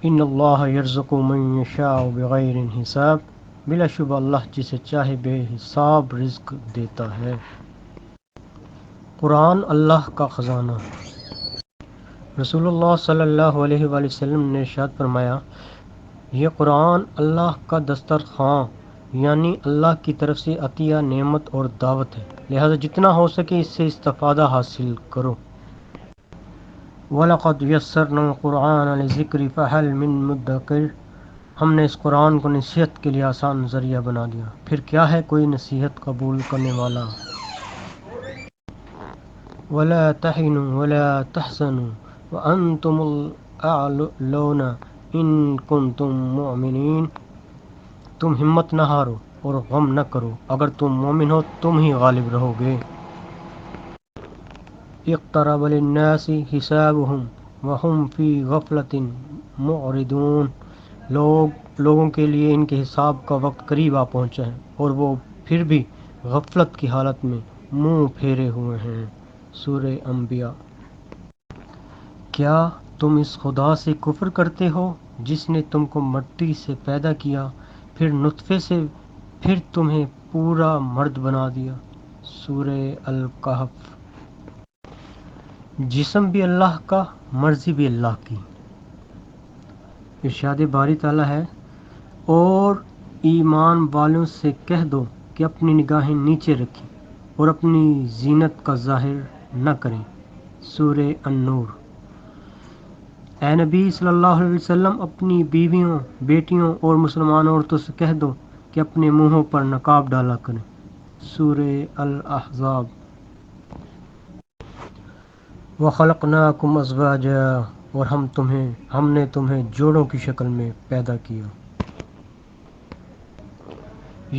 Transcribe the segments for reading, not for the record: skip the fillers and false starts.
ان اللہ یرزق من یشاء بغیر حساب، بلا شبہ اللہ جسے چاہے بے حساب رزق دیتا ہے۔ قرآن اللہ کا خزانہ۔ رسول اللہ صلی اللہ علیہ وآلہ وسلم نے ارشاد فرمایا، یہ قرآن اللہ کا دسترخواں یعنی اللہ کی طرف سے عطیہ، نعمت اور دعوت ہے، لہذا جتنا ہو سکے اس سے استفادہ حاصل کرو۔ وَلَقَدْ يَسَّرْنَا الْقُرْآنَ لِلذِّكْرِ فَهَلْ مِن مُدَّكِرٍ، ہم نے اس قرآن کو نصیحت کے لیے آسان ذریعہ بنا دیا، پھر کیا ہے کوئی نصیحت قبول کرنے والا۔ وَلَا تَهِنُوا وَلَا تَحْزَنُوا وَأَنْتُمُ الْأَعْلَوْنَ إِن كُنتُم مُّؤْمِنِينَ، تم ہمت نہ ہارو اور غم نہ کرو، اگر تم مومن ہو تم ہی غالب رہو گے۔ اقترب للناس حسابهم وهم فی غفلۃ معرضون، لوگوں کے لیے ان کے حساب کا وقت قریب آ پہنچا ہے اور وہ پھر بھی غفلت کی حالت میں منہ پھیرے ہوئے ہیں۔ سورہ انبیاء۔ کیا تم اس خدا سے کفر کرتے ہو جس نے تم کو مٹی سے پیدا کیا، پھر نطفے سے، پھر تمہیں پورا مرد بنا دیا۔ سورہ الکہف۔ جسم بھی اللہ کا، مرضی بھی اللہ کی۔ ارشاد باری تعالیٰ ہے، اور ایمان والوں سے کہہ دو کہ اپنی نگاہیں نیچے رکھیں اور اپنی زینت کا ظاہر نہ کریں۔ سورہ النور۔ اے نبی صلی اللہ علیہ وسلم، اپنی بیویوں، بیٹیوں اور مسلمان عورتوں سے کہہ دو کہ اپنے منہوں پر نقاب ڈالا کریں۔ سورہ الاحزاب۔ وَخَلَقْنَاكُمْ أَزْوَاجًا، اور ہم نے تمہیں جوڑوں کی شکل میں پیدا کیا۔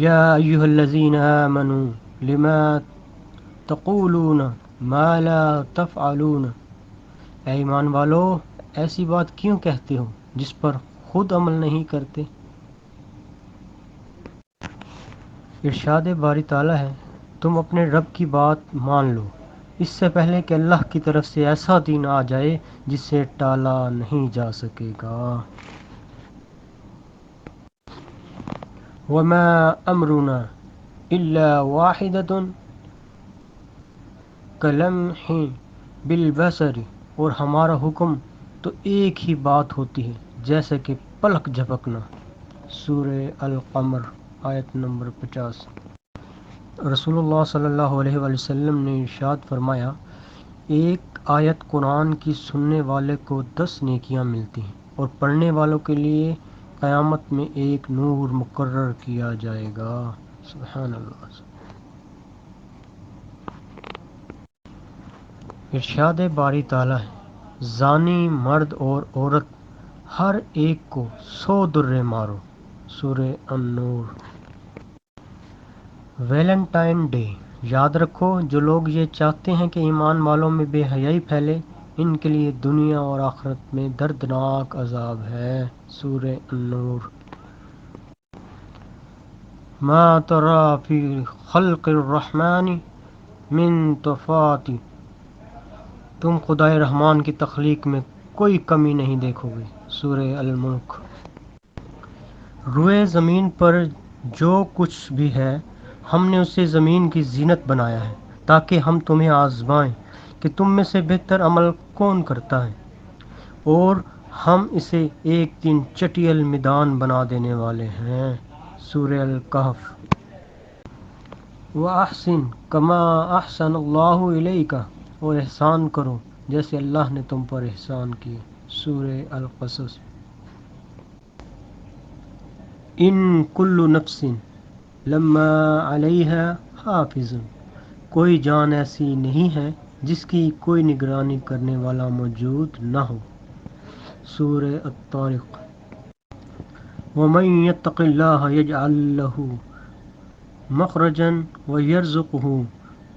یا ایھا الذین آمنوا لم تقولون ما لا تفعلون، اے ایمان والو ایسی بات کیوں کہتے ہو جس پر خود عمل نہیں کرتے۔ ارشاد باری تعالیٰ ہے، تم اپنے رب کی بات مان لو اس سے پہلے کہ اللہ کی طرف سے ایسا دین آ جائے جسے ٹالا نہیں جا سکے گا۔ وما امرنا الا واحدۃ کلمح بالبصر، اور ہمارا حکم تو ایک ہی بات ہوتی ہے جیسے کہ پلک جھپکنا۔ سورہ القمر، آیت نمبر 50۔ رسول اللہ صلی اللہ علیہ وآلہ وسلم نے ارشاد فرمایا، ایک آیت قرآن کی سننے والے کو 10 نیکیاں ملتی ہیں اور پڑھنے والوں کے لیے قیامت میں ایک نور مقرر کیا جائے گا۔ سبحان اللہ۔ ارشاد باری تعالیٰ ہے، زانی مرد اور عورت ہر ایک کو 100 درے مارو۔ سورہ النور۔ ویلنٹائن ڈے، یاد رکھو جو لوگ یہ چاہتے ہیں کہ ایمان والوں میں بے حیائی پھیلے، ان کے لیے دنیا اور آخرت میں دردناک عذاب ہے۔ سورہ النور۔ ما تری فی خلق الرحمن من تفاوت، تم خدائے رحمان کی تخلیق میں کوئی کمی نہیں دیکھو گے۔ سورہ الملک۔ روئے زمین پر جو کچھ بھی ہے ہم نے اسے زمین کی زینت بنایا ہے تاکہ ہم تمہیں آزمائیں کہ تم میں سے بہتر عمل کون کرتا ہے، اور ہم اسے ایک دن چٹیل میدان بنا دینے والے ہیں۔ سورہ الکہف۔ وَأَحْسِن كَمَا أَحْسَنَ اللَّهُ إِلَيْكَ، اور احسان کرو جیسے اللہ نے تم پر احسان کیا۔ سورہ القصص۔ ان کل نفس لما علیہا حافظ، کوئی جان ایسی نہیں ہے جس کی کوئی نگرانی کرنے والا موجود نہ ہو۔ سورہ الطارق۔ ومن یتق اللہ یجعل لہ مخرجا ویرزقہ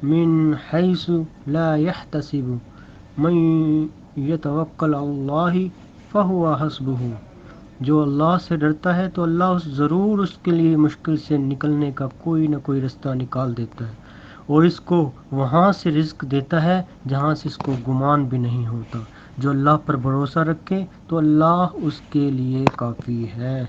من حیث لا یحتسب، من یتوکل علی اللہ فہو حسبہ، جو اللہ سے ڈرتا ہے تو اللہ ضرور اس کے لیے مشکل سے نکلنے کا کوئی نہ کوئی رستہ نکال دیتا ہے، اور اس کو وہاں سے رزق دیتا ہے جہاں سے اس کو گمان بھی نہیں ہوتا۔ جو اللہ پر بھروسہ رکھے تو اللہ اس کے لیے کافی ہے۔